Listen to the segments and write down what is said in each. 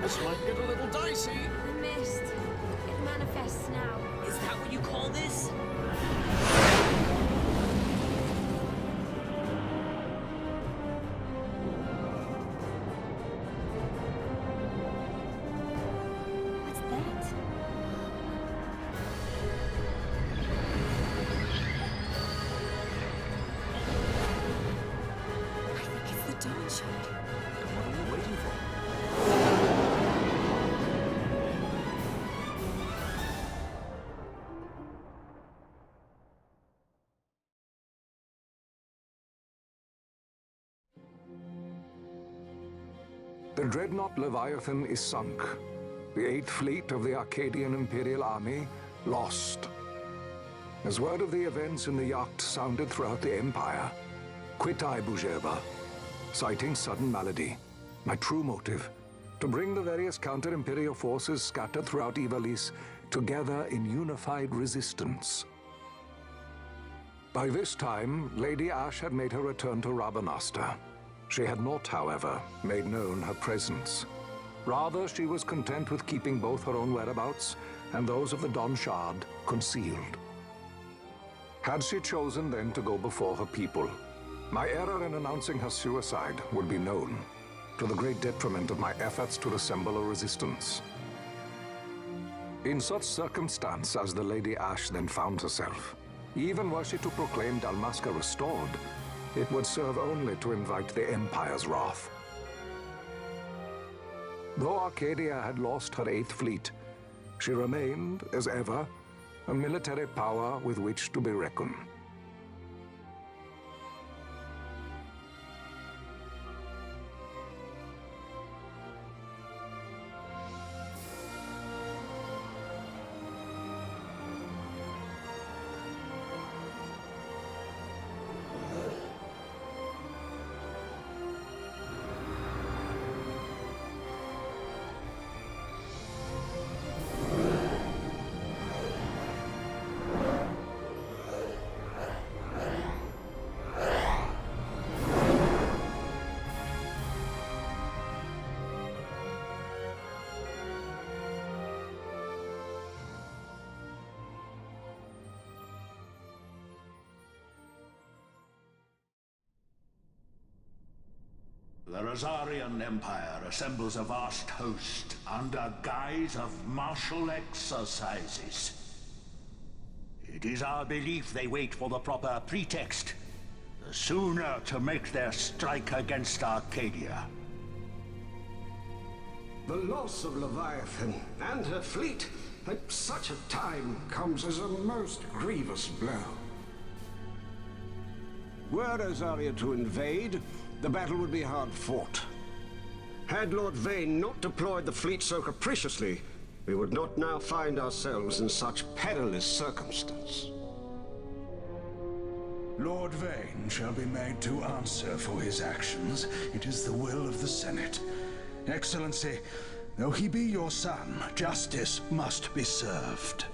This might get a little dicey. The mist. It manifests now. Is that what you call this? What's that? I think it's the dawn shard. What are you waiting for? The dreadnought Leviathan is sunk. The 8th Fleet of the Arcadian Imperial Army lost. As word of the events in the yacht sounded throughout the Empire, quit I Bujeba, citing sudden malady. My true motive, to bring the various counter-imperial forces scattered throughout Ivalice together in unified resistance. By this time, Lady Ashe had made her return to Rabanastre. She had not, however, made known her presence. Rather, she was content with keeping both her own whereabouts and those of the Dawn Shard concealed. Had she chosen then to go before her people, my error in announcing her suicide would be known, to the great detriment of my efforts to assemble a resistance. In such circumstance as the Lady Ashe then found herself, even were she to proclaim Dalmasca restored, it would serve only to invite the Empire's wrath. Though Arcadia had lost her 8th Fleet, she remained, as ever, a military power with which to be reckoned. The Rosarian Empire assembles a vast host under guise of martial exercises. It is our belief they wait for the proper pretext, the sooner to make their strike against Arcadia. The loss of Leviathan and her fleet at such a time comes as a most grievous blow. Were Rosaria to invade, the battle would be hard fought. Had Lord Vayne not deployed the fleet so capriciously, we would not now find ourselves in such perilous circumstance. Lord Vayne shall be made to answer for his actions. It is the will of the Senate. Excellency, though he be your son, justice must be served.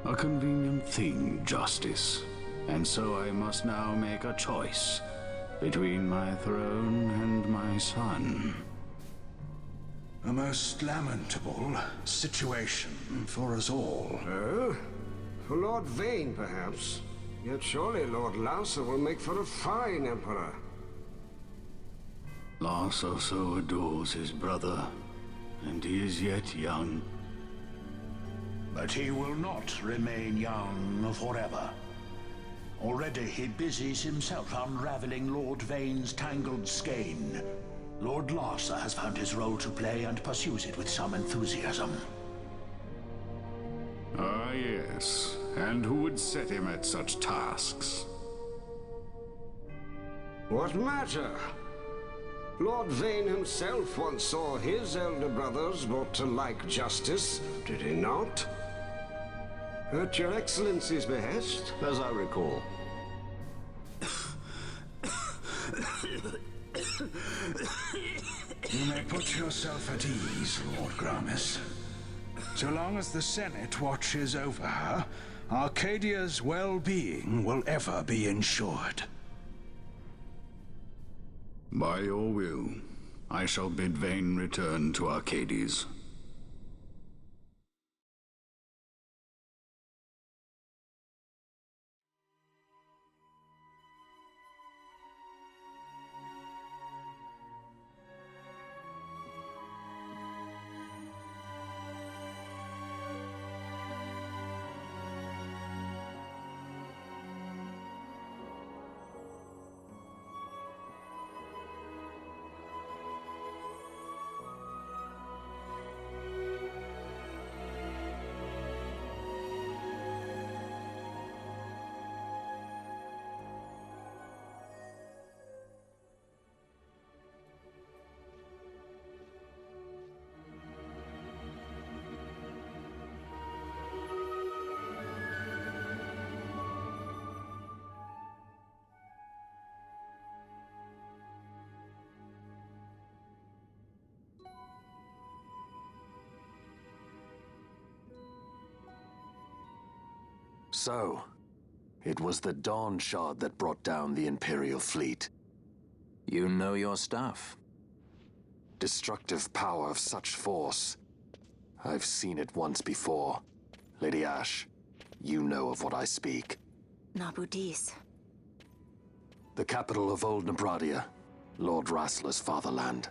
A convenient thing, justice. And so I must now make a choice between my throne and my son. A most lamentable situation for us all. Oh? For Lord Vayne, perhaps. Yet surely Lord Lauser will make for a fine emperor. Lauser so adores his brother, and he is yet young. But he will not remain young forever. Already he busies himself unraveling Lord Vayne's tangled skein. Lord Larsa has found his role to play and pursues it with some enthusiasm. Ah, yes. And who would set him at such tasks? What matter? Lord Vayne himself once saw his elder brothers brought to like justice, did he not? At your Excellency's behest, as I recall. You may put yourself at ease, Lord Gramis. So long as the Senate watches over her, Arcadia's well-being will ever be ensured. By your will, I shall bid Vayne return to Arcades. So, it was the Dawn Shard that brought down the Imperial fleet. You know your stuff. Destructive power of such force. I've seen it once before. Lady Ash, you know of what I speak. Nabudis. The capital of Old Nebradia, Lord Rassler's fatherland.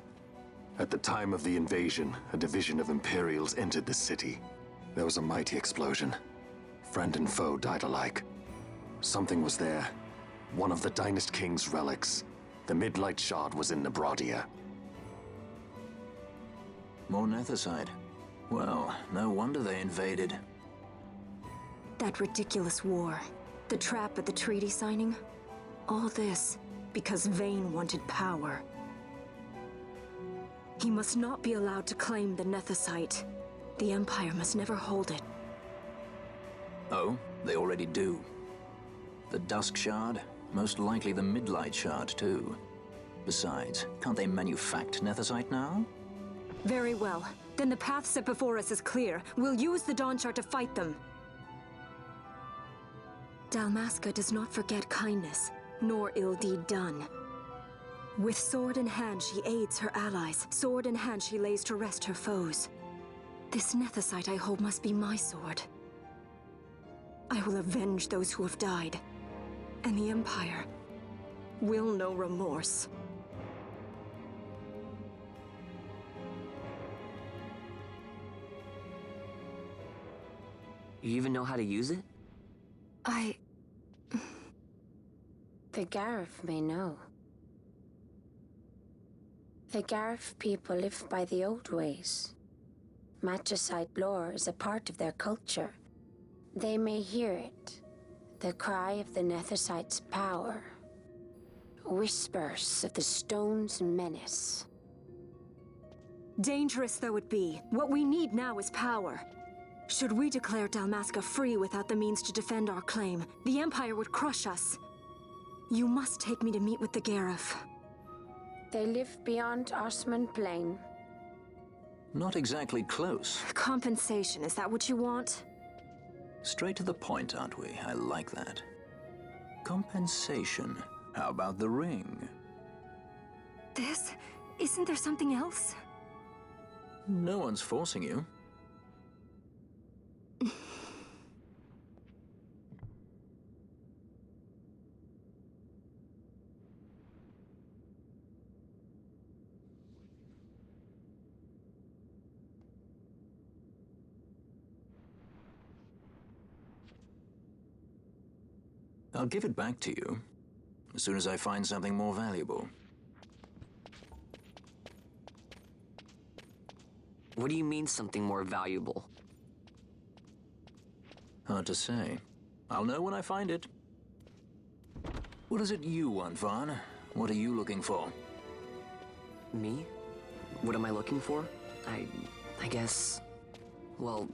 At the time of the invasion, a division of Imperials entered the city. There was a mighty explosion. Friend and foe died alike. Something was there. One of the Dynast King's relics. The Midlight Shard was in Nebradia. More Nethicite. Well, no wonder they invaded. That ridiculous war. The trap at the treaty signing. All this because Vayne wanted power. He must not be allowed to claim the Nethicite. The Empire must never hold it. Oh, they already do. The Dusk Shard, most likely the Midlight Shard too. Besides, can't they manufacture Nethicite now? Very well. Then the path set before us is clear. We'll use the Dawn Shard to fight them. Dalmasca does not forget kindness, nor ill deed done. With sword in hand, she aids her allies. Sword in hand, she lays to rest her foes. This Nethicite I hold must be my sword. I will avenge those who have died, and the Empire will know remorse. You even know how to use it? The Garif may know. The Garif people live by the old ways. Matricide lore is a part of their culture. They may hear it, the cry of the Nethicite's power. Whispers of the stone's menace. Dangerous though it be, what we need now is power. Should we declare Dalmasca free without the means to defend our claim, the Empire would crush us. You must take me to meet with the Garif. They live beyond Osman Plain. Not exactly close. Compensation, is that what you want? Straight to the point, aren't we? I like that. Compensation. How about the ring? This? Isn't there something else? No one's forcing you. I'll give it back to you as soon as I find something more valuable. What do you mean something more valuable? Hard to say. I'll know when I find it. What is it you want, Vaughn? What are you looking for? Me? What am I looking for? I guess... Well,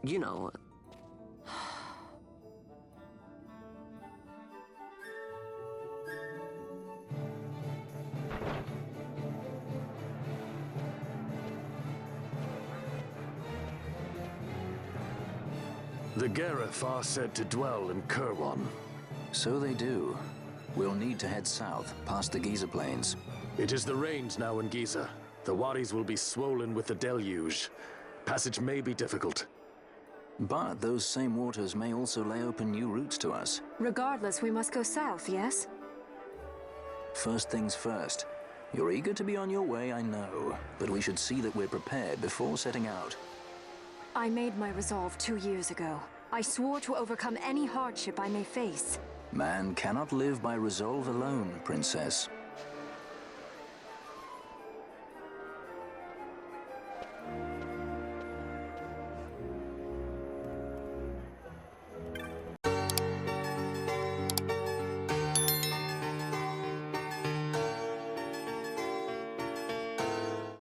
you know... The Garif are said to dwell in Kirwan. So they do. We'll need to head south, past the Giza Plains. It is the rains now in Giza. The wadis will be swollen with the deluge. Passage may be difficult. But those same waters may also lay open new routes to us. Regardless, we must go south, yes? First things first. You're eager to be on your way, I know. But we should see that we're prepared before setting out. I made my resolve 2 years ago. I swore to overcome any hardship I may face. Man cannot live by resolve alone, Princess.